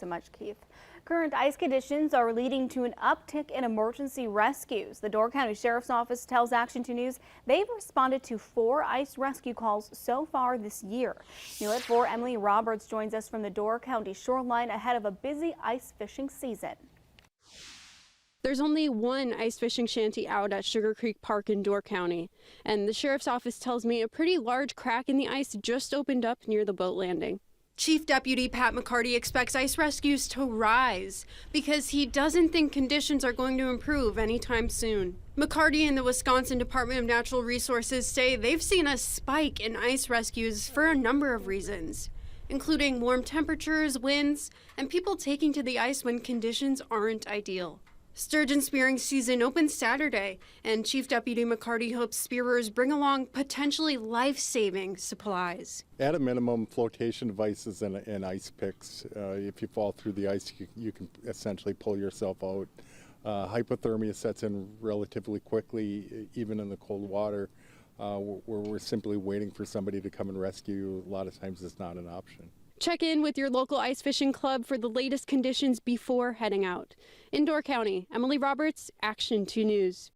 so much, Keith. Current ice conditions are leading to an uptick in emergency rescues. The Door County Sheriff's Office tells Action 2 News they've responded to 4 ice rescue calls so far this year. New at 4, Emily Roberts joins us from the Door County shoreline ahead of a busy ice fishing season. There's only one ice fishing shanty out at Sugar Creek Park in Door County, and the sheriff's office tells me a pretty large crack in the ice just opened up near the boat landing. Chief Deputy Pat McCarty expects ice rescues to rise because he doesn't think conditions are going to improve anytime soon. McCarty and the Wisconsin Department of Natural Resources say they've seen a spike in ice rescues for a number of reasons, including warm temperatures, winds, and people taking to the ice when conditions aren't ideal. Sturgeon spearing season opens Saturday, and Chief Deputy McCarty hopes spearers bring along potentially life-saving supplies. At a minimum, flotation devices and ice picks. If you fall through the ice, you can essentially pull yourself out. Hypothermia sets in relatively quickly, even in the cold water, where we're simply waiting for somebody to come and rescue you. A lot of times it's not an option. Check in with your local ice fishing club for the latest conditions before heading out. In Door County, Emily Roberts, Action 2 News.